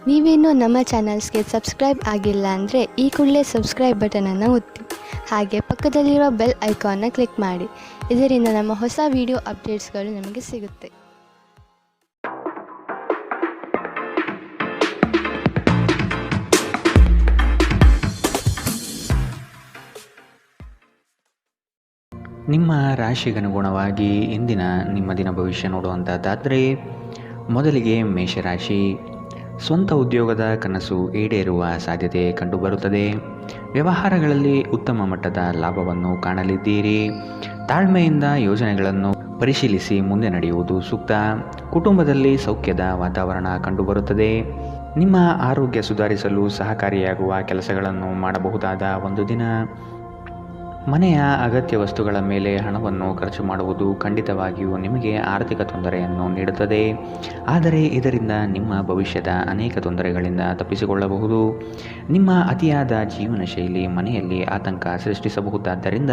ನೀವೇನೂ ನಮ್ಮ ಚಾನಲ್ಸ್ಗೆ ಸಬ್ಸ್ಕ್ರೈಬ್ ಆಗಿಲ್ಲ ಅಂದರೆ ಈ ಕೂಡಲೇ ಸಬ್ಸ್ಕ್ರೈಬ್ ಬಟನನ್ನು ಒತ್ತಿ. ಹಾಗೆ ಪಕ್ಕದಲ್ಲಿರೋ ಬೆಲ್ ಐಕಾನ್ನ ಕ್ಲಿಕ್ ಮಾಡಿ. ಇದರಿಂದ ನಮ್ಮ ಹೊಸ ವಿಡಿಯೋ ಅಪ್ಡೇಟ್ಸ್ಗಳು ನಿಮಗೆ ಸಿಗುತ್ತೆ. ನಿಮ್ಮ ರಾಶಿಗನುಗುಣವಾಗಿ ಇಂದಿನ ನಿಮ್ಮ ದಿನ ಭವಿಷ್ಯ ನೋಡುವಂಥದ್ದಾದರೆ, ಮೊದಲಿಗೆ ಮೇಷರಾಶಿ. ಸ್ವಂತ ಉದ್ಯೋಗದ ಕನಸು ಈಡೇರುವ ಸಾಧ್ಯತೆ ಕಂಡುಬರುತ್ತದೆ. ವ್ಯವಹಾರಗಳಲ್ಲಿ ಉತ್ತಮ ಮಟ್ಟದ ಲಾಭವನ್ನು ಕಾಣಲಿದ್ದೀರಿ. ತಾಳ್ಮೆಯಿಂದ ಯೋಜನೆಗಳನ್ನು ಪರಿಶೀಲಿಸಿ ಮುಂದೆ ನಡೆಯುವುದು ಸೂಕ್ತ. ಕುಟುಂಬದಲ್ಲಿ ಸೌಖ್ಯದ ವಾತಾವರಣ ಕಂಡುಬರುತ್ತದೆ. ನಿಮ್ಮ ಆರೋಗ್ಯ ಸುಧಾರಿಸಲು ಸಹಕಾರಿಯಾಗುವ ಕೆಲಸಗಳನ್ನು ಮಾಡಬಹುದಾದ ಒಂದು ದಿನ. ಮನೆಯ ಅಗತ್ಯ ವಸ್ತುಗಳ ಮೇಲೆ ಹಣವನ್ನು ಖರ್ಚು ಮಾಡುವುದು ಖಂಡಿತವಾಗಿಯೂ ನಿಮಗೆ ಆರ್ಥಿಕ ತೊಂದರೆಯನ್ನು ನೀಡುತ್ತದೆ. ಆದರೆ ಇದರಿಂದ ನಿಮ್ಮ ಭವಿಷ್ಯದ ಅನೇಕ ತೊಂದರೆಗಳಿಂದ ತಪ್ಪಿಸಿಕೊಳ್ಳಬಹುದು. ನಿಮ್ಮ ಅತಿಯಾದ ಜೀವನ ಶೈಲಿ ಮನೆಯಲ್ಲಿ ಆತಂಕ ಸೃಷ್ಟಿಸಬಹುದಾದ್ದರಿಂದ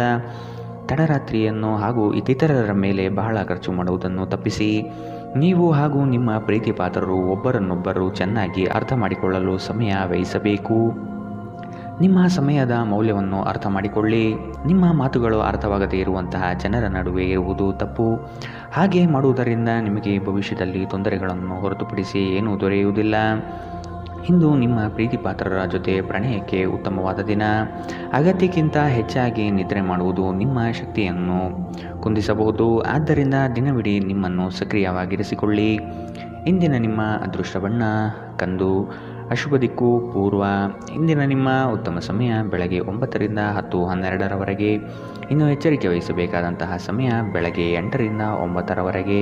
ತಡರಾತ್ರಿಯನ್ನು ಹಾಗೂ ಇತರರ ಮೇಲೆ ಬಹಳ ಖರ್ಚು ಮಾಡುವುದನ್ನು ತಪ್ಪಿಸಿ. ನೀವು ಹಾಗೂ ನಿಮ್ಮ ಪ್ರೀತಿ ಪಾತ್ರರು ಒಬ್ಬರನ್ನೊಬ್ಬರು ಚೆನ್ನಾಗಿ ಅರ್ಥ ಮಾಡಿಕೊಳ್ಳಲು ಸಮಯ ವ್ಯಯಿಸಬೇಕು. ನಿಮ್ಮ ಸಮಯದ ಮೌಲ್ಯವನ್ನು ಅರ್ಥ ಮಾಡಿಕೊಳ್ಳಿ. ನಿಮ್ಮ ಮಾತುಗಳು ಅರ್ಥವಾಗದೇ ಇರುವಂತಹ ಜನರ ನಡುವೆ ಇರುವುದು ತಪ್ಪು. ಹಾಗೆ ಮಾಡುವುದರಿಂದ ನಿಮಗೆ ಭವಿಷ್ಯದಲ್ಲಿ ತೊಂದರೆಗಳನ್ನು ಹೊರತುಪಡಿಸಿ ಏನೂ ದೊರೆಯುವುದಿಲ್ಲ. ಇಂದು ನಿಮ್ಮ ಪ್ರೀತಿ ಪಾತ್ರರ ಜೊತೆ ಪ್ರಣಯಕ್ಕೆ ಉತ್ತಮವಾದ ದಿನ. ಅಗತ್ಯಕ್ಕಿಂತ ಹೆಚ್ಚಾಗಿ ನಿದ್ರೆ ಮಾಡುವುದು ನಿಮ್ಮ ಶಕ್ತಿಯನ್ನು ಕುಂದಿಸಬಹುದು. ಆದ್ದರಿಂದ ದಿನವಿಡೀ ನಿಮ್ಮನ್ನು ಸಕ್ರಿಯವಾಗಿರಿಸಿಕೊಳ್ಳಿ. ಇಂದಿನ ನಿಮ್ಮ ಅದೃಷ್ಟ ಬಣ್ಣ ಕಂದು. ಅಶುಭ ದಿಕ್ಕು ಪೂರ್ವ. ಇಂದಿನ ನಿಮ್ಮ ಉತ್ತಮ ಸಮಯ ಬೆಳಗ್ಗೆ 9 ರಿಂದ 10:12ರವರೆಗೆ. ಇನ್ನು ಎಚ್ಚರಿಕೆ ವಹಿಸಬೇಕಾದಂತಹ ಸಮಯ ಬೆಳಗ್ಗೆ 8 ರಿಂದ 9ರವರೆಗೆ.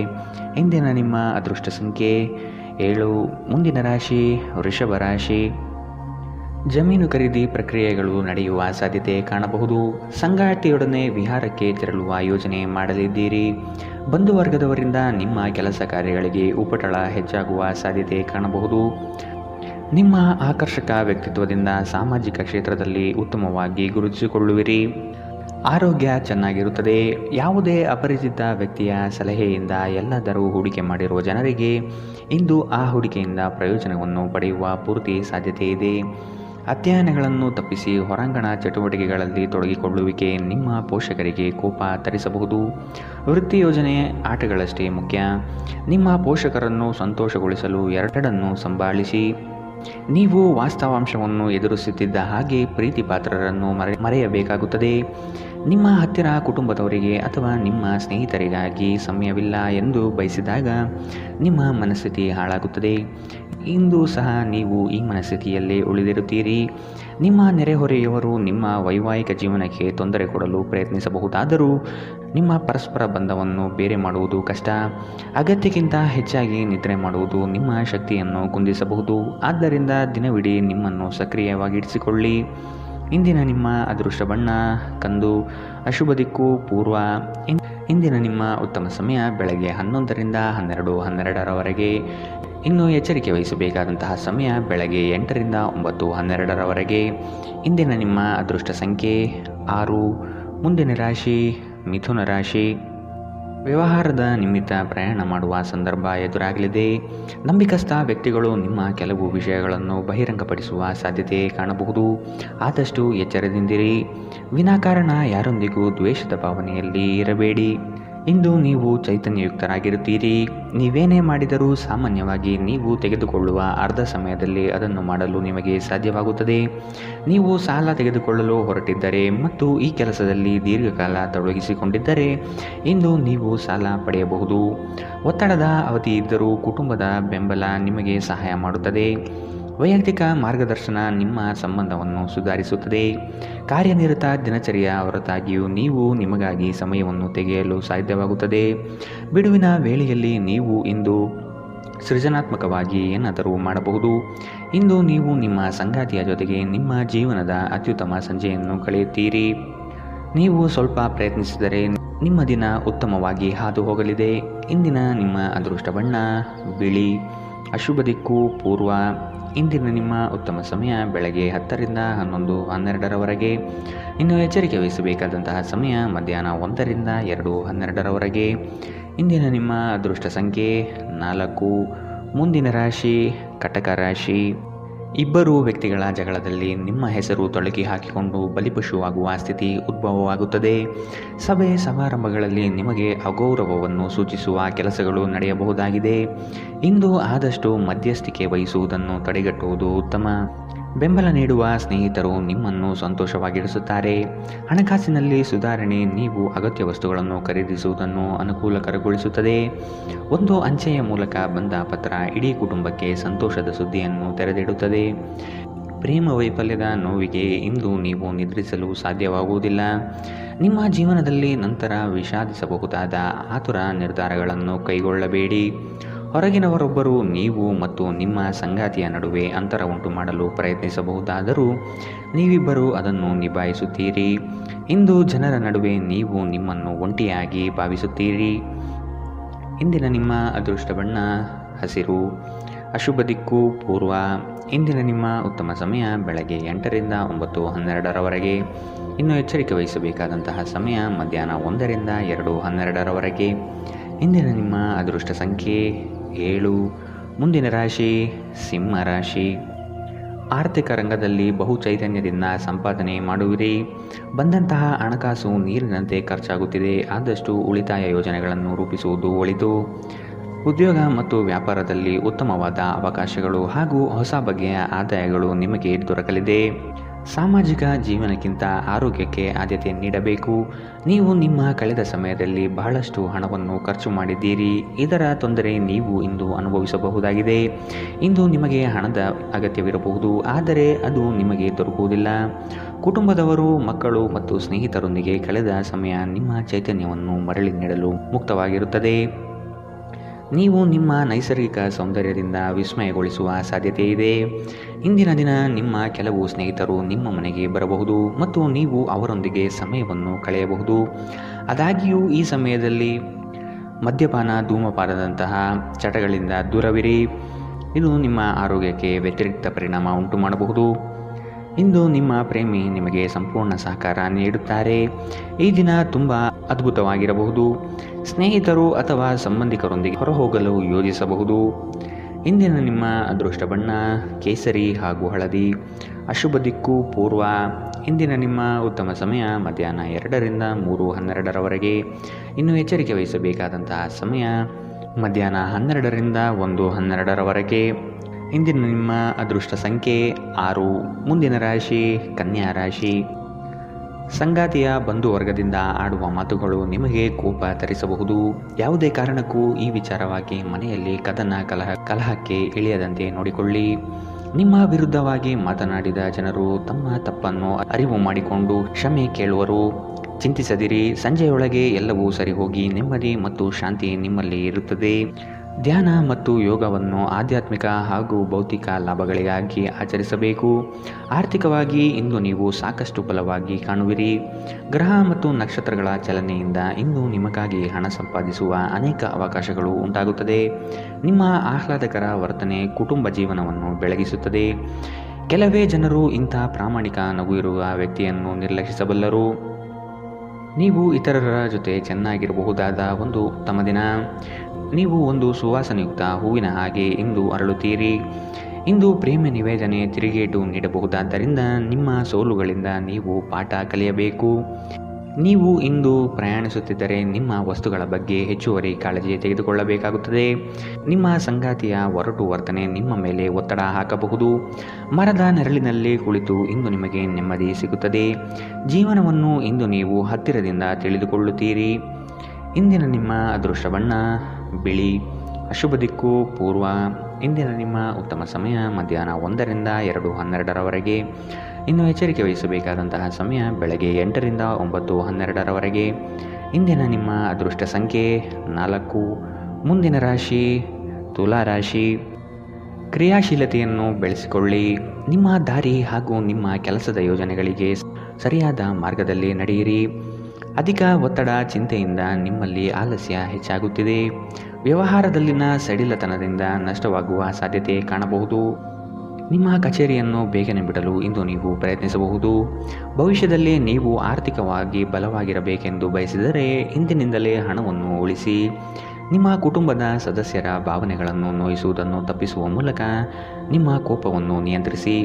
ಇಂದಿನ ನಿಮ್ಮ ಅದೃಷ್ಟ ಸಂಖ್ಯೆ 7. ಮುಂದಿನ ರಾಶಿ ವೃಷಭ ರಾಶಿ. ಜಮೀನು ಖರೀದಿ ಪ್ರಕ್ರಿಯೆಗಳು ನಡೆಯುವ ಸಾಧ್ಯತೆ ಕಾಣಬಹುದು. ಸಂಗಾತಿಯೊಡನೆ ವಿಹಾರಕ್ಕೆ ತೆರಳುವ ಯೋಜನೆ ಮಾಡಲಿದ್ದೀರಿ. ಬಂಧುವರ್ಗದವರಿಂದ ನಿಮ್ಮ ಕೆಲಸ ಕಾರ್ಯಗಳಿಗೆ ಉಪಟಳ ಹೆಚ್ಚಾಗುವ ಸಾಧ್ಯತೆ ಕಾಣಬಹುದು. ನಿಮ್ಮ ಆಕರ್ಷಕ ವ್ಯಕ್ತಿತ್ವದಿಂದ ಸಾಮಾಜಿಕ ಕ್ಷೇತ್ರದಲ್ಲಿ ಉತ್ತಮವಾಗಿ ಗುರುತಿಸಿಕೊಳ್ಳುವಿರಿ. ಆರೋಗ್ಯ ಚೆನ್ನಾಗಿರುತ್ತದೆ. ಯಾವುದೇ ಅಪರಿಚಿತ ವ್ಯಕ್ತಿಯ ಸಲಹೆಯಿಂದ ಎಲ್ಲಾದರೂ ಹೂಡಿಕೆ ಮಾಡಿರುವ ಜನರಿಗೆ ಇಂದು ಆ ಹೂಡಿಕೆಯಿಂದ ಪ್ರಯೋಜನವನ್ನು ಪಡೆಯುವ ಪೂರ್ತಿ ಸಾಧ್ಯತೆ ಇದೆ. ಅಧ್ಯಯನಗಳನ್ನು ತಪ್ಪಿಸಿ ಹೊರಾಂಗಣ ಚಟುವಟಿಕೆಗಳಲ್ಲಿ ತೊಡಗಿಕೊಳ್ಳುವಿಕೆ ನಿಮ್ಮ ಪೋಷಕರಿಗೆ ಕೋಪ ತರಿಸಬಹುದು. ವೃತ್ತಿ ಯೋಜನೆ ಆಟಗಳಷ್ಟೇ ಮುಖ್ಯ. ನಿಮ್ಮ ಪೋಷಕರನ್ನು ಸಂತೋಷಗೊಳಿಸಲು ಎರಡನ್ನೂ ಸಂಭಾಳಿಸಿ. ನೀವು ವಾಸ್ತವಾಂಶವನ್ನು ಎದುರಿಸುತ್ತಿದ್ದ ಹಾಗೆ ಪ್ರೀತಿ ಪಾತ್ರರನ್ನು ಮರೆಯಬೇಕಾಗುತ್ತದೆ. ನಿಮ್ಮ ಹತ್ತಿರ ಕುಟುಂಬದವರಿಗೆ ಅಥವಾ ನಿಮ್ಮ ಸ್ನೇಹಿತರಿಗಾಗಿ ಸಮಯವಿಲ್ಲ ಎಂದು ಬಯಸಿದಾಗ ನಿಮ್ಮ ಮನಸ್ಥಿತಿ ಹಾಳಾಗುತ್ತದೆ. ಇಂದು ಸಹ ನೀವು ಈ ಮನಸ್ಥಿತಿಯಲ್ಲೇ ಉಳಿದಿರುತ್ತೀರಿ. ನಿಮ್ಮ ನೆರೆಹೊರೆಯವರು ನಿಮ್ಮ ವೈವಾಹಿಕ ಜೀವನಕ್ಕೆ ತೊಂದರೆ ಕೊಡಲು ಪ್ರಯತ್ನಿಸಬಹುದಾದರೂ ನಿಮ್ಮ ಪರಸ್ಪರ ಬಂಧವನ್ನು ಬೇರೆ ಮಾಡುವುದು ಕಷ್ಟ. ಅಗತ್ಯಕ್ಕಿಂತ ಹೆಚ್ಚಾಗಿ ನಿದ್ರೆ ಮಾಡುವುದು ನಿಮ್ಮ ಶಕ್ತಿಯನ್ನು ಕುಂದಿಸಬಹುದು. ಆದ್ದರಿಂದ ದಿನವಿಡೀ ನಿಮ್ಮನ್ನು ಸಕ್ರಿಯವಾಗಿರಿಸಿಕೊಳ್ಳಿ. ಇಂದಿನ ನಿಮ್ಮ ಅದೃಷ್ಟ ಬಣ್ಣ ಕಂದು. ಅಶುಭ ದಿಕ್ಕು ಪೂರ್ವ. ಇಂದಿನ ನಿಮ್ಮ ಉತ್ತಮ ಸಮಯ ಬೆಳಗ್ಗೆ 11 ರಿಂದ 12:12ರವರೆಗೆ. ಇನ್ನು ಎಚ್ಚರಿಕೆ ವಹಿಸಬೇಕಾದಂತಹ ಸಮಯ ಬೆಳಗ್ಗೆ 8 ರಿಂದ 9:12ರವರೆಗೆ. ಇಂದಿನ ನಿಮ್ಮ ಅದೃಷ್ಟ ಸಂಖ್ಯೆ 6. ಮುಂದಿನ ರಾಶಿ ಮಿಥುನ ರಾಶಿ. ವ್ಯವಹಾರದ ನಿಮಿತ್ತ ಪ್ರಯಾಣ ಮಾಡುವ ಸಂದರ್ಭ ಎದುರಾಗಲಿದೆ. ನಂಬಿಕಸ್ಥ ವ್ಯಕ್ತಿಗಳು ನಿಮ್ಮ ಕೆಲವು ವಿಷಯಗಳನ್ನು ಬಹಿರಂಗಪಡಿಸುವ ಸಾಧ್ಯತೆ ಕಾಣಬಹುದು. ಆದಷ್ಟು ಎಚ್ಚರದಿಂದಿರಿ. ವಿನಾಕಾರಣ ಯಾರೊಂದಿಗೂ ದ್ವೇಷದ ಭಾವನೆಯಲ್ಲಿ ಇರಬೇಡಿ. ಇಂದು ನೀವು ಚೈತನ್ಯಯುಕ್ತರಾಗಿರುತ್ತೀರಿ. ನೀವೇನೇ ಮಾಡಿದರೂ ಸಾಮಾನ್ಯವಾಗಿ ನೀವು ತೆಗೆದುಕೊಳ್ಳುವ ಅರ್ಧ ಸಮಯದಲ್ಲಿ ಅದನ್ನು ಮಾಡಲು ನಿಮಗೆ ಸಾಧ್ಯವಾಗುತ್ತದೆ. ನೀವು ಸಾಲ ತೆಗೆದುಕೊಳ್ಳಲು ಹೊರಟಿದ್ದರೆ ಮತ್ತು ಈ ಕೆಲಸದಲ್ಲಿ ದೀರ್ಘಕಾಲ ತೊಡಗಿಸಿಕೊಂಡಿದ್ದರೆ ಇಂದು ನೀವು ಸಾಲ ಪಡೆಯಬಹುದು. ಒತ್ತಡದ ಅವಧಿ ಇದ್ದರೂ ಕುಟುಂಬದ ಬೆಂಬಲ ನಿಮಗೆ ಸಹಾಯ ಮಾಡುತ್ತದೆ. ವೈಯಕ್ತಿಕ ಮಾರ್ಗದರ್ಶನ ನಿಮ್ಮ ಸಂಬಂಧವನ್ನು ಸುಧಾರಿಸುತ್ತದೆ. ಕಾರ್ಯನಿರತ ದಿನಚರಿಯ ಹೊರತಾಗಿಯೂ ನೀವು ನಿಮಗಾಗಿ ಸಮಯವನ್ನು ತೆಗೆಯಲು ಸಾಧ್ಯವಾಗುತ್ತದೆ. ಬಿಡುವಿನ ವೇಳೆಯಲ್ಲಿ ನೀವು ಇಂದು ಸೃಜನಾತ್ಮಕವಾಗಿ ಏನಾದರೂ ಮಾಡಬಹುದು. ಇಂದು ನೀವು ನಿಮ್ಮ ಸಂಗಾತಿಯ ಜೊತೆಗೆ ನಿಮ್ಮ ಜೀವನದ ಅತ್ಯುತ್ತಮ ಸಂಜೆಯನ್ನು ಕಳೆಯುತ್ತೀರಿ. ನೀವು ಸ್ವಲ್ಪ ಪ್ರಯತ್ನಿಸಿದರೆ ನಿಮ್ಮ ದಿನ ಉತ್ತಮವಾಗಿ ಹಾದು ಹೋಗಲಿದೆ. ಇಂದಿನ ನಿಮ್ಮ ಅದೃಷ್ಟ ಬಣ್ಣ ಬಿಳಿ. ಅಶುಭ ದಿಕ್ಕು ಪೂರ್ವ. ಇಂದಿನ ನಿಮ್ಮ ಉತ್ತಮ ಸಮಯ ಬೆಳಗ್ಗೆ 10 ರಿಂದ 11:12ರವರೆಗೆ. ಇನ್ನು ಎಚ್ಚರಿಕೆ ವಹಿಸಬೇಕಾದಂತಹ ಸಮಯ ಮಧ್ಯಾಹ್ನ 1 ರಿಂದ 2:12ರವರೆಗೆ. ಇಂದಿನ ನಿಮ್ಮ ಅದೃಷ್ಟ ಸಂಖ್ಯೆ 4. ಮುಂದಿನ ರಾಶಿ ಕಟಕ ರಾಶಿ. ಇಬ್ಬರು ವ್ಯಕ್ತಿಗಳ ಜಗಳದಲ್ಲಿ ನಿಮ್ಮ ಹೆಸರು ತೊಳಗಿ ಹಾಕಿಕೊಂಡು ಬಲಿಪಶುವಾಗುವ ಸ್ಥಿತಿ ಉದ್ಭವವಾಗುತ್ತದೆ. ಸಭೆ ಸಮಾರಂಭಗಳಲ್ಲಿ ನಿಮಗೆ ಅಗೌರವವನ್ನು ಸೂಚಿಸುವ ಕೆಲಸಗಳು ನಡೆಯಬಹುದಾಗಿದೆ. ಇಂದು ಆದಷ್ಟು ಮಧ್ಯಸ್ಥಿಕೆ ವಹಿಸುವುದನ್ನು ತಡೆಗಟ್ಟುವುದು ಉತ್ತಮ. ಬೆಂಬಲ ನೀಡುವ ಸ್ನೇಹಿತರು ನಿಮ್ಮನ್ನು ಸಂತೋಷವಾಗಿರಿಸುತ್ತಾರೆ. ಹಣಕಾಸಿನಲ್ಲಿ ಸುಧಾರಣೆ ನೀವು ಅಗತ್ಯ ವಸ್ತುಗಳನ್ನು ಖರೀದಿಸುವುದನ್ನು ಅನುಕೂಲಕರಗೊಳಿಸುತ್ತದೆ. ಒಂದು ಅಂಚೆಯ ಮೂಲಕ ಬಂದ ಪತ್ರ ಇಡೀ ಕುಟುಂಬಕ್ಕೆ ಸಂತೋಷದ ಸುದ್ದಿಯನ್ನು ತೆರೆದಿಡುತ್ತದೆ. ಪ್ರೇಮ ವೈಫಲ್ಯದ ನೋವಿಗೆ ಇಂದು ನೀವು ನಿದ್ರಿಸಲು ಸಾಧ್ಯವಾಗುವುದಿಲ್ಲ. ನಿಮ್ಮ ಜೀವನದಲ್ಲಿ ನಂತರ ವಿಷಾದಿಸಬಹುದಾದ ಆತುರ ನಿರ್ಧಾರಗಳನ್ನು ಕೈಗೊಳ್ಳಬೇಡಿ. ಹೊರಗಿನವರೊಬ್ಬರು ನೀವು ಮತ್ತು ನಿಮ್ಮ ಸಂಗಾತಿಯ ನಡುವೆ ಅಂತರ ಉಂಟು ಮಾಡಲು ಪ್ರಯತ್ನಿಸಬಹುದಾದರೂ ನೀವಿಬ್ಬರು ಅದನ್ನು ನಿಭಾಯಿಸುತ್ತೀರಿ. ಇಂದು ಜನರ ನಡುವೆ ನೀವು ನಿಮ್ಮನ್ನು ಒಂಟಿಯಾಗಿ ಭಾವಿಸುತ್ತೀರಿ. ಇಂದಿನ ನಿಮ್ಮ ಅದೃಷ್ಟ ಬಣ್ಣ ಹಸಿರು. ಅಶುಭ ದಿಕ್ಕು ಪೂರ್ವ. ಇಂದಿನ ನಿಮ್ಮ ಉತ್ತಮ ಸಮಯ ಬೆಳಗ್ಗೆ 8ರಿಂದ 9:12ರವರೆಗೆ. ಇನ್ನು ಎಚ್ಚರಿಕೆ ವಹಿಸಬೇಕಾದಂತಹ ಸಮಯ ಮಧ್ಯಾಹ್ನ 1ರಿಂದ 2:12ರವರೆಗೆ. ಇಂದಿನ ನಿಮ್ಮ ಅದೃಷ್ಟ ಸಂಖ್ಯೆ 7. ಮುಂದಿನ ರಾಶಿ ಸಿಂಹ ರಾಶಿ. ಆರ್ಥಿಕ ರಂಗದಲ್ಲಿ ಬಹು ಚೈತನ್ಯದಿಂದ ಸಂಪಾದನೆ ಮಾಡುವಿರಿ. ಬಂದಂತಹ ಹಣಕಾಸು ನೀರಿನಂತೆ ಖರ್ಚಾಗುತ್ತಿದೆ. ಆದಷ್ಟು ಉಳಿತಾಯ ಯೋಜನೆಗಳನ್ನು ರೂಪಿಸುವುದು ಒಳಿತು. ಉದ್ಯೋಗ ಮತ್ತು ವ್ಯಾಪಾರದಲ್ಲಿ ಉತ್ತಮವಾದ ಅವಕಾಶಗಳು ಹಾಗೂ ಹೊಸ ಬಗೆಯ ಆದಾಯಗಳು ನಿಮಗೆ ದೊರಕಲಿದೆ. ಸಾಮಾಜಿಕ ಜೀವನಕ್ಕಿಂತ ಆರೋಗ್ಯಕ್ಕೆ ಆದ್ಯತೆ ನೀಡಬೇಕು. ನೀವು ನಿಮ್ಮ ಕಳೆದ ಸಮಯದಲ್ಲಿ ಬಹಳಷ್ಟು ಹಣವನ್ನು ಖರ್ಚು ಮಾಡಿದ್ದೀರಿ. ಇದರ ತೊಂದರೆ ನೀವು ಇಂದು ಅನುಭವಿಸಬಹುದಾಗಿದೆ. ಇಂದು ನಿಮಗೆ ಹಣದ ಅಗತ್ಯವಿರಬಹುದು, ಆದರೆ ಅದು ನಿಮಗೆ ದೊರಕುವುದಿಲ್ಲ. ಕುಟುಂಬದವರು, ಮಕ್ಕಳು ಮತ್ತು ಸ್ನೇಹಿತರೊಂದಿಗೆ ಕಳೆದ ಸಮಯ ನಿಮ್ಮ ಚೈತನ್ಯವನ್ನು ಮರಳಿ ನೀಡಲು ಮುಕ್ತವಾಗಿರುತ್ತದೆ. ನೀವು ನಿಮ್ಮ ನೈಸರ್ಗಿಕ ಸೌಂದರ್ಯದಿಂದ ವಿಸ್ಮಯಗೊಳಿಸುವ ಸಾಧ್ಯತೆ ಇದೆ. ಇಂದಿನ ದಿನ ನಿಮ್ಮ ಕೆಲವು ಸ್ನೇಹಿತರು ನಿಮ್ಮ ಮನೆಗೆ ಬರಬಹುದು ಮತ್ತು ನೀವು ಅವರೊಂದಿಗೆ ಸಮಯವನ್ನು ಕಳೆಯಬಹುದು. ಆದಾಗ್ಯೂ ಈ ಸಮಯದಲ್ಲಿ ಮದ್ಯಪಾನ, ಧೂಮಪಾನದಂತಹ ಚಟಗಳಿಂದ ದೂರವಿರಿ. ಇದು ನಿಮ್ಮ ಆರೋಗ್ಯಕ್ಕೆ ವ್ಯತಿರಿಕ್ತ ಪರಿಣಾಮ ಉಂಟು ಮಾಡಬಹುದು. ಇಂದು ನಿಮ್ಮ ಪ್ರೇಮಿ ನಿಮಗೆ ಸಂಪೂರ್ಣ ಸಹಕಾರ ನೀಡುತ್ತಾರೆ. ಈ ದಿನ ತುಂಬ ಅದ್ಭುತವಾಗಿರಬಹುದು. ಸ್ನೇಹಿತರು ಅಥವಾ ಸಂಬಂಧಿಕರೊಂದಿಗೆ ಹೊರಹೋಗಲು ಯೋಜಿಸಬಹುದು. ಇಂದಿನ ನಿಮ್ಮ ಅದೃಷ್ಟ ಬಣ್ಣ ಕೇಸರಿ ಹಾಗೂ ಹಳದಿ. ಅಶುಭ ದಿಕ್ಕು ಪೂರ್ವ. ಇಂದಿನ ನಿಮ್ಮ ಉತ್ತಮ ಸಮಯ ಮಧ್ಯಾಹ್ನ 2ರಿಂದ 3:12ರವರೆಗೆ. ಇನ್ನು ಎಚ್ಚರಿಕೆ ವಹಿಸಬೇಕಾದಂತಹ ಸಮಯ ಮಧ್ಯಾಹ್ನ 12ರಿಂದ 1:12ರವರೆಗೆ. ಇಂದಿನ ನಿಮ್ಮ ಅದೃಷ್ಟ ಸಂಖ್ಯೆ 6. ಮುಂದಿನ ರಾಶಿ ಕನ್ಯಾ ರಾಶಿ. ಸಂಗಾತಿಯ ಬಂಧುವರ್ಗದಿಂದ ಆಡುವ ಮಾತುಗಳು ನಿಮಗೆ ಕೋಪ ತರಿಸಬಹುದು. ಯಾವುದೇ ಕಾರಣಕ್ಕೂ ಈ ವಿಚಾರವಾಗಿ ಮನೆಯಲ್ಲಿ ಕಲಹಕ್ಕೆ ಇಳಿಯದಂತೆ ನೋಡಿಕೊಳ್ಳಿ. ನಿಮ್ಮ ವಿರುದ್ಧವಾಗಿ ಮಾತನಾಡಿದ ಜನರು ತಮ್ಮ ತಪ್ಪನ್ನು ಅರಿವು ಮಾಡಿಕೊಂಡು ಕ್ಷಮೆ ಕೇಳುವರು. ಚಿಂತಿಸದಿರಿ. ಸಂಜೆಯೊಳಗೆ ಎಲ್ಲವೂ ಸರಿಹೋಗಿ ನೆಮ್ಮದಿ ಮತ್ತು ಶಾಂತಿ ನಿಮ್ಮಲ್ಲಿ ಇರುತ್ತದೆ. ಧ್ಯಾನ ಮತ್ತು ಯೋಗವನ್ನು ಆಧ್ಯಾತ್ಮಿಕ ಹಾಗೂ ಭೌತಿಕ ಲಾಭಗಳಿಗಾಗಿ ಆಚರಿಸಬೇಕು. ಆರ್ಥಿಕವಾಗಿ ಇಂದು ನೀವು ಸಾಕಷ್ಟು ಬಲವಾಗಿ ಕಾಣುವಿರಿ. ಗ್ರಹ ಮತ್ತು ನಕ್ಷತ್ರಗಳ ಚಲನೆಯಿಂದ ಇಂದು ನಿಮಗಾಗಿ ಹಣ ಸಂಪಾದಿಸುವ ಅನೇಕ ಅವಕಾಶಗಳು ಉಂಟಾಗುತ್ತದೆ. ನಿಮ್ಮ ಆಹ್ಲಾದಕರ ವರ್ತನೆ ಕುಟುಂಬ ಜೀವನವನ್ನು ಬೆಳಗಿಸುತ್ತದೆ. ಕೆಲವೇ ಜನರು ಇಂಥ ಪ್ರಾಮಾಣಿಕ ನಗು ಇರುವ ವ್ಯಕ್ತಿಯನ್ನು ನಿರ್ಲಕ್ಷಿಸಬಲ್ಲರು. ನೀವು ಇತರರ ಜೊತೆ ಚೆನ್ನಾಗಿರಬಹುದಾದ ಒಂದು ಉತ್ತಮ ದಿನ. ನೀವು ಒಂದು ಸುವಾಸನೆಯುಕ್ತ ಹೂವಿನ ಹಾಗೆ ಇಂದು ಅರಳುತ್ತೀರಿ. ಇಂದು ಪ್ರೇಮ ನಿವೇದನೆ ತಿರುಗೇಟು ನೀಡಬಹುದಾದ್ದರಿಂದ ನಿಮ್ಮ ಸೋಲುಗಳಿಂದ ನೀವು ಪಾಠ ಕಲಿಯಬೇಕು. ನೀವು ಇಂದು ಪ್ರಯಾಣಿಸುತ್ತಿದ್ದರೆ ನಿಮ್ಮ ವಸ್ತುಗಳ ಬಗ್ಗೆ ಹೆಚ್ಚುವರಿ ಕಾಳಜಿ ತೆಗೆದುಕೊಳ್ಳಬೇಕಾಗುತ್ತದೆ. ನಿಮ್ಮ ಸಂಗಾತಿಯ ಒರಟು ವರ್ತನೆ ನಿಮ್ಮ ಮೇಲೆ ಒತ್ತಡ ಹಾಕಬಹುದು. ಮರದ ನೆರಳಿನಲ್ಲಿ ಕುಳಿತು ಇಂದು ನಿಮಗೆ ನೆಮ್ಮದಿ ಸಿಗುತ್ತದೆ. ಜೀವನವನ್ನು ಇಂದು ನೀವು ಹತ್ತಿರದಿಂದ ತಿಳಿದುಕೊಳ್ಳುತ್ತೀರಿ. ಇಂದಿನ ನಿಮ್ಮ ಅದೃಷ್ಟ ಬಣ್ಣ ಬಿಳಿ. ಅಶುಭ ದಿಕ್ಕು ಪೂರ್ವ. ಇಂದಿನ ನಿಮ್ಮ ಉತ್ತಮ ಸಮಯ ಮಧ್ಯಾಹ್ನ 1ರಿಂದ 2:12ರವರೆಗೆ. ಇನ್ನು ಎಚ್ಚರಿಕೆ ವಹಿಸಬೇಕಾದಂತಹ ಸಮಯ ಬೆಳಗ್ಗೆ 8ರಿಂದ 9:12ರವರೆಗೆ. ಇಂದಿನ ನಿಮ್ಮ ಅದೃಷ್ಟ ಸಂಖ್ಯೆ 4. ಮುಂದಿನ ರಾಶಿ ತುಲಾ ರಾಶಿ. ಕ್ರಿಯಾಶೀಲತೆಯನ್ನು ಬೆಳೆಸಿಕೊಳ್ಳಿ. ನಿಮ್ಮ ದಾರಿ ಹಾಗೂ ನಿಮ್ಮ ಕೆಲಸದ ಯೋಜನೆಗಳಿಗೆ ಸರಿಯಾದ ಮಾರ್ಗದಲ್ಲಿ ನಡೆಯಿರಿ. ಅಧಿಕ ಒತ್ತಡ ಚಿಂತೆಯಿಂದ ನಿಮ್ಮಲ್ಲಿ ಆಲಸ್ಯ ಹೆಚ್ಚಾಗುತ್ತಿದೆ. ವ್ಯವಹಾರದಲ್ಲಿನ ಸಡಿಲತನದಿಂದ ನಷ್ಟವಾಗುವ ಸಾಧ್ಯತೆ ಕಾಣಬಹುದು. ನಿಮ್ಮ ಕಚೇರಿಯನ್ನು ಬೇಗನೆ ಬಿಡಲು ಇಂದು ನೀವು ಪ್ರಯತ್ನಿಸಬಹುದು. ಭವಿಷ್ಯದಲ್ಲಿ ನೀವು ಆರ್ಥಿಕವಾಗಿ ಬಲವಾಗಿರಬೇಕೆಂದು ಬಯಸಿದರೆ ಇಂದಿನಿಂದಲೇ ಹಣವನ್ನು ಉಳಿಸಿ. ನಿಮ್ಮ ಕುಟುಂಬದ ಸದಸ್ಯರ ಭಾವನೆಗಳನ್ನು ನೋಯಿಸುವುದನ್ನು ತಪ್ಪಿಸುವ ಮೂಲಕ ನಿಮ್ಮ ಕೋಪವನ್ನು ನಿಯಂತ್ರಿಸಿ.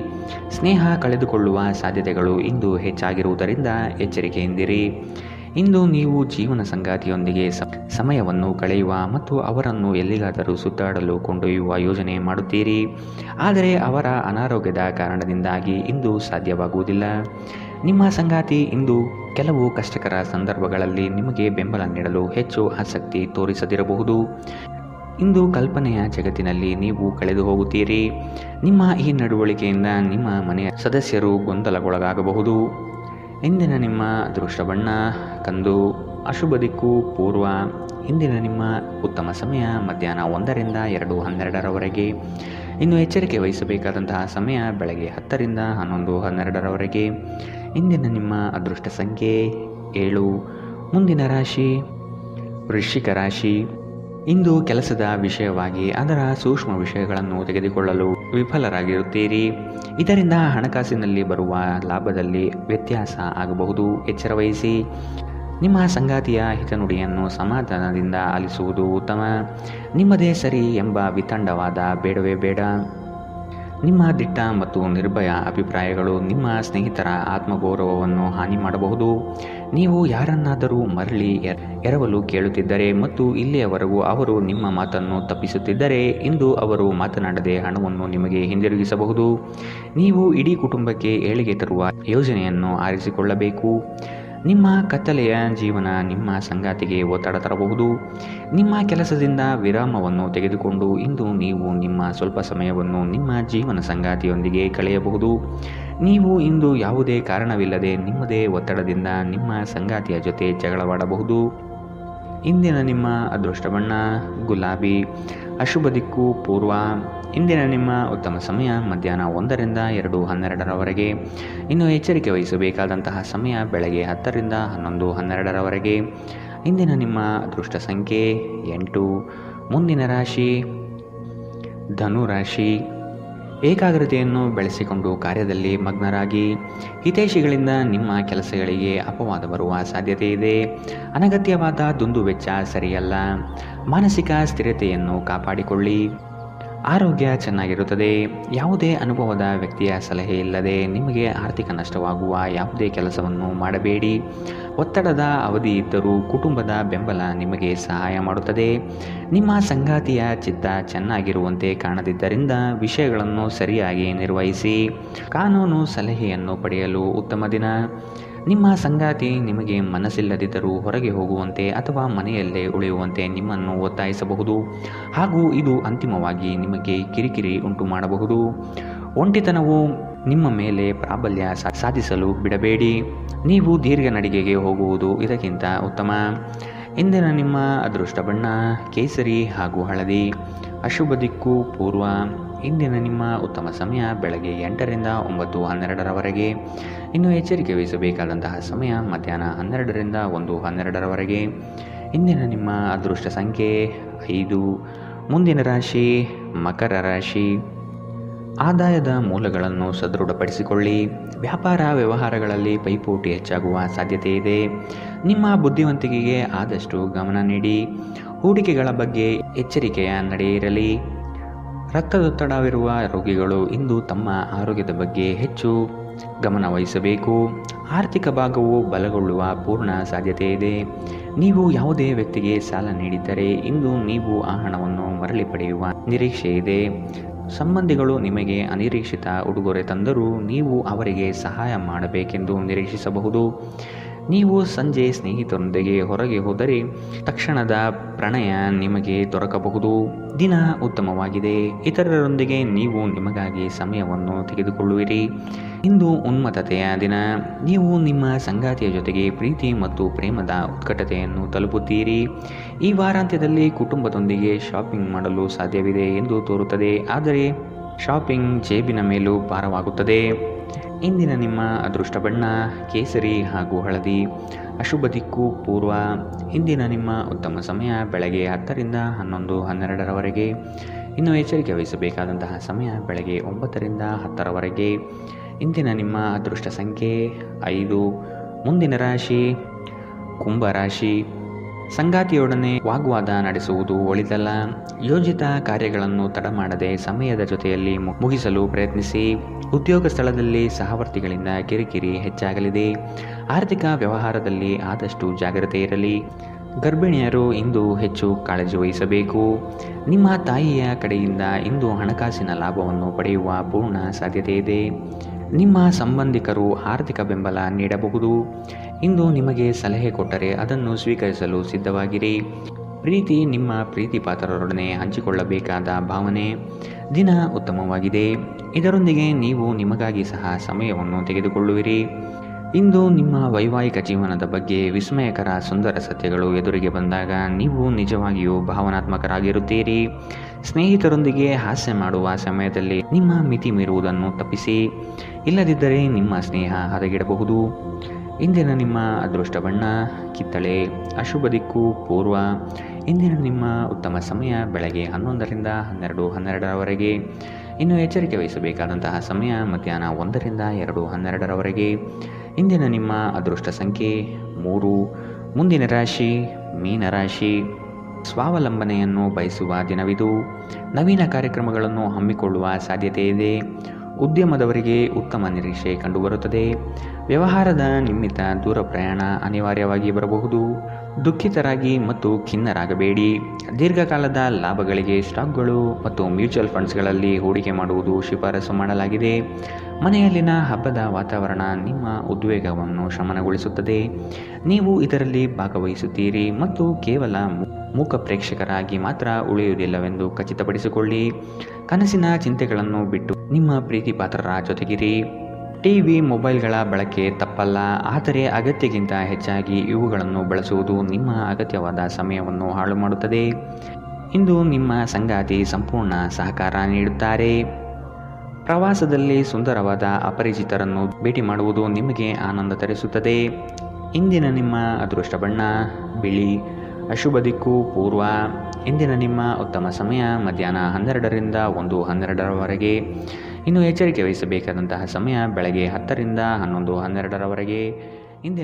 ಸ್ನೇಹ ಕಳೆದುಕೊಳ್ಳುವ ಸಾಧ್ಯತೆಗಳು ಇಂದು ಹೆಚ್ಚಾಗಿರುವುದರಿಂದ ಎಚ್ಚರಿಕೆಯಿಂದಿರಿ. ಇಂದು ನೀವು ಜೀವನ ಸಂಗಾತಿಯೊಂದಿಗೆ ಸಮಯವನ್ನು ಕಳೆಯುವ ಮತ್ತು ಅವರನ್ನು ಎಲ್ಲಿಗಾದರೂ ಸುತ್ತಾಡಲು ಕೊಂಡೊಯ್ಯುವ ಯೋಜನೆ ಮಾಡುತ್ತೀರಿ. ಆದರೆ ಅವರ ಅನಾರೋಗ್ಯದ ಕಾರಣದಿಂದಾಗಿ ಇಂದು ಸಾಧ್ಯವಾಗುವುದಿಲ್ಲ. ನಿಮ್ಮ ಸಂಗಾತಿ ಇಂದು ಕೆಲವು ಕಷ್ಟಕರ ಸಂದರ್ಭಗಳಲ್ಲಿ ನಿಮಗೆ ಬೆಂಬಲ ನೀಡಲು ಹೆಚ್ಚು ಆಸಕ್ತಿ ತೋರಿಸದಿರಬಹುದು. ಇಂದು ಕಲ್ಪನೆಯ ಜಗತ್ತಿನಲ್ಲಿ ನೀವು ಕಳೆದು ಹೋಗುತ್ತೀರಿ. ನಿಮ್ಮ ಈ ನಡವಳಿಕೆಯಿಂದ ನಿಮ್ಮ ಮನೆಯ ಸದಸ್ಯರು ಗೊಂದಲಗೊಳಗಾಗಬಹುದು. ಇಂದಿನ ನಿಮ್ಮ ಅದೃಷ್ಟ ಬಣ್ಣ ಕಂದು, ಅಶುಭ ದಿಕ್ಕು ಪೂರ್ವ. ಇಂದಿನ ನಿಮ್ಮ ಉತ್ತಮ ಸಮಯ ಮಧ್ಯಾಹ್ನ 1ರಿಂದ 2:12ರವರೆಗೆ. ಇನ್ನು ಎಚ್ಚರಿಕೆ ವಹಿಸಬೇಕಾದಂತಹ ಸಮಯ ಬೆಳಗ್ಗೆ 10ರಿಂದ 11:12ರವರೆಗೆ. ಇಂದಿನ ನಿಮ್ಮ ಅದೃಷ್ಟ ಸಂಖ್ಯೆ 7. ಮುಂದಿನ ರಾಶಿ ವೃಶ್ಚಿಕ ರಾಶಿ. ಇಂದು ಕೆಲಸದ ವಿಷಯವಾಗಿ ಅದರ ಸೂಕ್ಷ್ಮ ವಿಷಯಗಳನ್ನು ತೆಗೆದುಕೊಳ್ಳಲು ವಿಫಲರಾಗಿರುತ್ತೀರಿ. ಇದರಿಂದ ಹಣಕಾಸಿನಲ್ಲಿ ಬರುವ ಲಾಭದಲ್ಲಿ ವ್ಯತ್ಯಾಸ ಆಗಬಹುದು. ಎಚ್ಚರವಹಿಸಿ. ನಿಮ್ಮ ಸಂಗಾತಿಯ ಹಿತನುಡಿಯನ್ನು ಸಮಾಧಾನದಿಂದ ಆಲಿಸುವುದು ಉತ್ತಮ. ನಿಮ್ಮದೇ ಸರಿ ಎಂಬ ವಿತಂಡವಾದ ಬೇಡವೇ ಬೇಡ. ನಿಮ್ಮ ದಿಟ್ಟ ಮತ್ತು ನಿರ್ಭಯ ಅಭಿಪ್ರಾಯಗಳು ನಿಮ್ಮ ಸ್ನೇಹಿತರ ಆತ್ಮಗೌರವವನ್ನು ಹಾನಿ ಮಾಡಬಹುದು. ನೀವು ಯಾರನ್ನಾದರೂ ಮರಳಿ ಎರವಲು ಕೇಳುತ್ತಿದ್ದರೆ ಮತ್ತು ಇಲ್ಲಿಯವರೆಗೂ ಅವರು ನಿಮ್ಮ ಮಾತನ್ನು ತಪ್ಪಿಸುತ್ತಿದ್ದರೆ ಇಂದು ಅವರು ಮಾತನಾಡದೆ ಹಣವನ್ನು ನಿಮಗೆ ಹಿಂದಿರುಗಿಸಬಹುದು. ನೀವು ಇಡೀ ಕುಟುಂಬಕ್ಕೆ ಏಳಿಗೆ ತರುವ ಯೋಜನೆಯನ್ನು ಆರಿಸಿಕೊಳ್ಳಬೇಕು. ನಿಮ್ಮ ಕತ್ತಲೆಯ ಜೀವನ ನಿಮ್ಮ ಸಂಗಾತಿಗೆ ಒತ್ತಡ ತರಬಹುದು. ನಿಮ್ಮ ಕೆಲಸದಿಂದ ವಿರಾಮವನ್ನು ತೆಗೆದುಕೊಂಡು ಇಂದು ನೀವು ನಿಮ್ಮ ಸ್ವಲ್ಪ ಸಮಯವನ್ನು ನಿಮ್ಮ ಜೀವನ ಸಂಗಾತಿಯೊಂದಿಗೆ ಕಳೆಯಬಹುದು. ನೀವು ಇಂದು ಯಾವುದೇ ಕಾರಣವಿಲ್ಲದೆ ನಿಮ್ಮದೇ ಒತ್ತಡದಿಂದ ನಿಮ್ಮ ಸಂಗಾತಿಯ ಜೊತೆ ಜಗಳವಾಡಬಹುದು. ಇಂದಿನ ನಿಮ್ಮ ಅದೃಷ್ಟ ಬಣ್ಣ ಗುಲಾಬಿ, ಅಶುಭ ದಿಕ್ಕು ಪೂರ್ವ. ಇಂದಿನ ನಿಮ್ಮ ಉತ್ತಮ ಸಮಯ ಮಧ್ಯಾಹ್ನ 1ರಿಂದ 2:12ರವರೆಗೆ. ಇನ್ನು ಎಚ್ಚರಿಕೆ ವಹಿಸಬೇಕಾದಂತಹ ಸಮಯ ಬೆಳಗ್ಗೆ 10ರಿಂದ 11:12ರವರೆಗೆ. ಇಂದಿನ ನಿಮ್ಮ ಅದೃಷ್ಟ ಸಂಖ್ಯೆ 8. ಮುಂದಿನ ರಾಶಿ ಧನು ರಾಶಿ. ಏಕಾಗ್ರತೆಯನ್ನು ಬೆಳೆಸಿಕೊಂಡು ಕಾರ್ಯದಲ್ಲಿ ಮಗ್ನರಾಗಿ. ಹಿತೈಷಿಗಳಿಂದ ನಿಮ್ಮ ಕೆಲಸಗಳಿಗೆ ಅಪವಾದ ಬರುವ ಸಾಧ್ಯತೆ ಇದೆ. ಅನಗತ್ಯವಾದ ದುಂದುವೆಚ್ಚ ಸರಿಯಲ್ಲ. ಮಾನಸಿಕ ಸ್ಥಿರತೆಯನ್ನು ಕಾಪಾಡಿಕೊಳ್ಳಿ. ಆರೋಗ್ಯ ಚೆನ್ನಾಗಿರುತ್ತದೆ. ಯಾವುದೇ ಅನುಭವದ ವ್ಯಕ್ತಿಯ ಸಲಹೆ ಇಲ್ಲದೆ ನಿಮಗೆ ಆರ್ಥಿಕ ನಷ್ಟವಾಗುವ ಯಾವುದೇ ಕೆಲಸವನ್ನು ಮಾಡಬೇಡಿ. ಒತ್ತಡದ ಅವಧಿ ಇದ್ದರೂ ಕುಟುಂಬದ ಬೆಂಬಲ ನಿಮಗೆ ಸಹಾಯ ಮಾಡುತ್ತದೆ. ನಿಮ್ಮ ಸಂಗಾತಿಯ ಚಿತ್ತ ಚೆನ್ನಾಗಿರುವಂತೆ ಕಾಣದಿದ್ದರಿಂದ ವಿಷಯಗಳನ್ನು ಸರಿಯಾಗಿ ನಿರ್ವಹಿಸಿ. ಕಾನೂನು ಸಲಹೆಯನ್ನು ಪಡೆಯಲು ಉತ್ತಮ ದಿನ. ನಿಮ್ಮ ಸಂಗಾತಿ ನಿಮಗೆ ಮನಸ್ಸಿಲ್ಲದಿದ್ದರೂ ಹೊರಗೆ ಹೋಗುವಂತೆ ಅಥವಾ ಮನೆಯಲ್ಲೇ ಉಳಿಯುವಂತೆ ನಿಮ್ಮನ್ನು ಒತ್ತಾಯಿಸಬಹುದು ಹಾಗೂ ಇದು ಅಂತಿಮವಾಗಿ ನಿಮಗೆ ಕಿರಿಕಿರಿ ಉಂಟು ಮಾಡಬಹುದು. ಒಂಟಿತನವು ನಿಮ್ಮ ಮೇಲೆ ಪ್ರಾಬಲ್ಯ ಸಾಧಿಸಲು ಬಿಡಬೇಡಿ. ನೀವು ದೀರ್ಘ ನಡಿಗೆಗೆ ಹೋಗುವುದು ಇದಕ್ಕಿಂತ ಉತ್ತಮ. ಇಂದಿನ ನಿಮ್ಮ ಅದೃಷ್ಟ ಬಣ್ಣ ಕೇಸರಿ ಹಾಗೂ ಹಳದಿ, ಅಶುಭ ದಿಕ್ಕು ಪೂರ್ವ. ಇಂದಿನ ನಿಮ್ಮ ಉತ್ತಮ ಸಮಯ ಬೆಳಗ್ಗೆ 8ರಿಂದ 9:12ರವರೆಗೆ. ಇನ್ನು ಎಚ್ಚರಿಕೆ ವಹಿಸಬೇಕಾದಂತಹ ಸಮಯ ಮಧ್ಯಾಹ್ನ 12ರಿಂದ 1:12ರವರೆಗೆ. ಇಂದಿನ ನಿಮ್ಮ ಅದೃಷ್ಟ ಸಂಖ್ಯೆ 5. ಮುಂದಿನ ರಾಶಿ ಮಕರ ರಾಶಿ. ಆದಾಯದ ಮೂಲಗಳನ್ನು ಸದೃಢಪಡಿಸಿಕೊಳ್ಳಿ. ವ್ಯಾಪಾರ ವ್ಯವಹಾರಗಳಲ್ಲಿ ಪೈಪೋಟಿ ಹೆಚ್ಚಾಗುವ ಸಾಧ್ಯತೆ ಇದೆ. ನಿಮ್ಮ ಬುದ್ಧಿವಂತಿಕೆಗೆ ಆದಷ್ಟು ಗಮನ ನೀಡಿ. ಹೂಡಿಕೆಗಳ ಬಗ್ಗೆ ಎಚ್ಚರಿಕೆಯ ನಡೆ ಇರಲಿ. ರಕ್ತದೊತ್ತಡವಿರುವ ರೋಗಿಗಳು ಇಂದು ತಮ್ಮ ಆರೋಗ್ಯದ ಬಗ್ಗೆ ಹೆಚ್ಚು ಗಮನ ವಹಿಸಬೇಕು. ಆರ್ಥಿಕ ಭಾಗವು ಬಲಗೊಳ್ಳುವ ಪೂರ್ಣ ಸಾಧ್ಯತೆ ಇದೆ. ನೀವು ಯಾವುದೇ ವ್ಯಕ್ತಿಗೆ ಸಾಲ ನೀಡಿದ್ದರೆ ಇಂದು ನೀವು ಆ ಹಣವನ್ನು ಮರಳಿ ಪಡೆಯುವ ನಿರೀಕ್ಷೆ ಇದೆ. ಸಂಬಂಧಿಗಳು ನಿಮಗೆ ಅನಿರೀಕ್ಷಿತ ಉಡುಗೊರೆ ತಂದರೂ ನೀವು ಅವರಿಗೆ ಸಹಾಯ ಮಾಡಬೇಕೆಂದು ನಿರೀಕ್ಷಿಸಬಹುದು. ನೀವು ಸಂಜೆ ಸ್ನೇಹಿತರೊಂದಿಗೆ ಹೊರಗೆ ಹೋದರೆ ತಕ್ಷಣದ ಪ್ರಣಯ ನಿಮಗೆ ದೊರಕಬಹುದು. ದಿನ ಉತ್ತಮವಾಗಿದೆ. ಇತರರೊಂದಿಗೆ ನೀವು ನಿಮಗಾಗಿ ಸಮಯವನ್ನು ತೆಗೆದುಕೊಳ್ಳುವಿರಿ. ಇಂದು ಉನ್ಮತ್ತತೆಯ ದಿನ. ನೀವು ನಿಮ್ಮ ಸಂಗಾತಿಯ ಜೊತೆಗೆ ಪ್ರೀತಿ ಮತ್ತು ಪ್ರೇಮದ ಉತ್ಕಟತೆಯನ್ನು ತಲುಪುತ್ತೀರಿ. ಈ ವಾರಾಂತ್ಯದಲ್ಲಿ ಕುಟುಂಬದೊಂದಿಗೆ ಶಾಪಿಂಗ್ ಮಾಡಲು ಸಾಧ್ಯವಿದೆ ಎಂದು ತೋರುತ್ತದೆ, ಆದರೆ ಶಾಪಿಂಗ್ ಜೇಬಿನ ಮೇಲೂ ಭಾರವಾಗುತ್ತದೆ. ಇಂದಿನ ನಿಮ್ಮ ಅದೃಷ್ಟ ಬಣ್ಣ ಕೇಸರಿ ಹಾಗೂ ಹಳದಿ, ಅಶುಭ ದಿಕ್ಕು ಪೂರ್ವ. ಇಂದಿನ ನಿಮ್ಮ ಉತ್ತಮ ಸಮಯ ಬೆಳಗ್ಗೆ 10ರಿಂದ 11:12ರವರೆಗೆ. ಇನ್ನು ಎಚ್ಚರಿಕೆ ವಹಿಸಬೇಕಾದಂತಹ ಸಮಯ ಬೆಳಗ್ಗೆ 9ರಿಂದ 10ರವರೆಗೆ. ಇಂದಿನ ನಿಮ್ಮ ಅದೃಷ್ಟ ಸಂಖ್ಯೆ 5. ಮುಂದಿನ ರಾಶಿ ಕುಂಭರಾಶಿ. ಸಂಗಾತಿಯೊಡನೆ ವಾಗ್ವಾದ ನಡೆಸುವುದು ಒಳಿತಲ್ಲ. ಯೋಜಿತ ಕಾರ್ಯಗಳನ್ನು ತಡ ಮಾಡದೆ ಸಮಯದ ಜೊತೆಯಲ್ಲಿ ಮುಗಿಸಲು ಪ್ರಯತ್ನಿಸಿ. ಉದ್ಯೋಗ ಸ್ಥಳದಲ್ಲಿ ಸಹವರ್ತಿಗಳಿಂದ ಕಿರಿಕಿರಿ ಹೆಚ್ಚಾಗಲಿದೆ. ಆರ್ಥಿಕ ವ್ಯವಹಾರದಲ್ಲಿ ಆದಷ್ಟು ಜಾಗ್ರತೆ ಇರಲಿ. ಗರ್ಭಿಣಿಯರು ಇಂದು ಹೆಚ್ಚು ಕಾಳಜಿ ವಹಿಸಬೇಕು. ನಿಮ್ಮ ತಾಯಿಯ ಕಡೆಯಿಂದ ಇಂದು ಹಣಕಾಸಿನ ಲಾಭವನ್ನು ಪಡೆಯುವ ಪೂರ್ಣ ಸಾಧ್ಯತೆ ಇದೆ. ನಿಮ್ಮ ಸಂಬಂಧಿಕರು ಆರ್ಥಿಕ ಬೆಂಬಲ ನೀಡಬಹುದು. ಇಂದು ನಿಮಗೆ ಸಲಹೆ ಕೊಟ್ಟರೆ ಅದನ್ನು ಸ್ವೀಕರಿಸಲು ಸಿದ್ಧವಾಗಿರಿ. ಪ್ರೀತಿ ನಿಮ್ಮ ಪ್ರೀತಿ ಪಾತ್ರರೊಡನೆ ಹಂಚಿಕೊಳ್ಳಬೇಕಾದ ಭಾವನೆ. ದಿನ ಉತ್ತಮವಾಗಿದೆ. ಇದರೊಂದಿಗೆ ನೀವು ನಿಮಗಾಗಿ ಸಹ ಸಮಯವನ್ನು ತೆಗೆದುಕೊಳ್ಳುವಿರಿ. ಇಂದು ನಿಮ್ಮ ವೈವಾಹಿಕ ಜೀವನದ ಬಗ್ಗೆ ವಿಸ್ಮಯಕರ ಸುಂದರ ಸತ್ಯಗಳು ಎದುರಿಗೆ ಬಂದಾಗ ನೀವು ನಿಜವಾಗಿಯೂ ಭಾವನಾತ್ಮಕರಾಗಿರುತ್ತೀರಿ. ಸ್ನೇಹಿತರೊಂದಿಗೆ ಹಾಸ್ಯ ಮಾಡುವ ಸಮಯದಲ್ಲಿ ನಿಮ್ಮ ಮಿತಿ ಮೀರುವುದನ್ನು ತಪ್ಪಿಸಿ. ಇಲ್ಲದಿದ್ದರೆ ನಿಮ್ಮ ಸ್ನೇಹ ಹದಗೆಡಬಹುದು. ಇಂದಿನ ನಿಮ್ಮ ಅದೃಷ್ಟ ಬಣ್ಣ ಕಿತ್ತಳೆ. ಅಶುಭ ದಿಕ್ಕು ಪೂರ್ವ. ಇಂದಿನ ನಿಮ್ಮ ಉತ್ತಮ ಸಮಯ ಬೆಳಗ್ಗೆ 11ರಿಂದ 12:12ರವರೆಗೆ. ಇನ್ನು ಎಚ್ಚರಿಕೆ ವಹಿಸಬೇಕಾದಂತಹ ಸಮಯ ಮಧ್ಯಾಹ್ನ 1ರಿಂದ 2:12ರವರೆಗೆ. ಇಂದಿನ ನಿಮ್ಮ ಅದೃಷ್ಟ ಸಂಖ್ಯೆ 3. ಮುಂದಿನ ರಾಶಿ ಮೀನರಾಶಿ. ಸ್ವಾವಲಂಬನೆಯನ್ನು ಬಯಸುವ ದಿನವಿದು. ನವೀನ ಕಾರ್ಯಕ್ರಮಗಳನ್ನು ಹಮ್ಮಿಕೊಳ್ಳುವ ಸಾಧ್ಯತೆ ಇದೆ. ಉದ್ಯಮದವರಿಗೆ ಉತ್ತಮ ನಿರೀಕ್ಷೆ ಕಂಡುಬರುತ್ತದೆ. ವ್ಯವಹಾರದ ನಿಮಿತ್ತ ದೂರ ಪ್ರಯಾಣ ಅನಿವಾರ್ಯವಾಗಿ ಬರಬಹುದು. ದುಃಖಿತರಾಗಿ ಮತ್ತು ಖಿನ್ನರಾಗಬೇಡಿ. ದೀರ್ಘಕಾಲದ ಲಾಭಗಳಿಗೆ ಸ್ಟಾಕ್ಗಳು ಮತ್ತು ಮ್ಯೂಚುವಲ್ ಫಂಡ್ಸ್ಗಳಲ್ಲಿ ಹೂಡಿಕೆ ಮಾಡುವುದು ಶಿಫಾರಸು ಮಾಡಲಾಗಿದೆ. ಮನೆಯಲ್ಲಿನ ಹಬ್ಬದ ವಾತಾವರಣ ನಿಮ್ಮ ಉದ್ವೇಗವನ್ನು ಶಮನಗೊಳಿಸುತ್ತದೆ. ನೀವು ಇದರಲ್ಲಿ ಭಾಗವಹಿಸುತ್ತೀರಿ ಮತ್ತು ಕೇವಲ ಮೂಕ ಪ್ರೇಕ್ಷಕರಾಗಿ ಮಾತ್ರ ಉಳಿಯುವುದಿಲ್ಲವೆಂದು ಖಚಿತಪಡಿಸಿಕೊಳ್ಳಿ. ಕನಸಿನ ಚಿಂತೆಗಳನ್ನು ಬಿಟ್ಟು ನಿಮ್ಮ ಪ್ರೀತಿ ಪಾತ್ರರ ಜೊತೆಗಿರಿ. ಟಿವಿ ಮೊಬೈಲ್ಗಳ ಬಳಕೆ ತಪ್ಪಲ್ಲ, ಆದರೆ ಅಗತ್ಯಕ್ಕಿಂತ ಹೆಚ್ಚಾಗಿ ಇವುಗಳನ್ನು ಬಳಸುವುದು ನಿಮ್ಮ ಅಗತ್ಯವಾದ ಸಮಯವನ್ನು ಹಾಳು ಮಾಡುತ್ತದೆ. ಇಂದು ನಿಮ್ಮ ಸಂಗಾತಿ ಸಂಪೂರ್ಣ ಸಹಕಾರ ನೀಡುತ್ತಾರೆ. ಪ್ರವಾಸದಲ್ಲಿ ಸುಂದರವಾದ ಅಪರಿಚಿತರನ್ನು ಭೇಟಿ ಮಾಡುವುದು ನಿಮಗೆ ಆನಂದ ತರಿಸುತ್ತದೆ. ಇಂದಿನ ನಿಮ್ಮ ಅದೃಷ್ಟ ಬಣ್ಣ ಬಿಳಿ. ಅಶುಭ ದಿಕ್ಕು ಪೂರ್ವ. ಇಂದಿನ ನಿಮ್ಮ ಉತ್ತಮ ಸಮಯ ಮಧ್ಯಾಹ್ನ 12ರಿಂದ 1:12ರವರೆಗೆ. ಇನ್ನು ಎಚ್ಚರಿಕೆ ವಹಿಸಬೇಕಾದಂತಹ ಸಮಯ ಬೆಳಗ್ಗೆ 10ರಿಂದ 11:12ರವರೆಗೆ. ಇಂದಿನ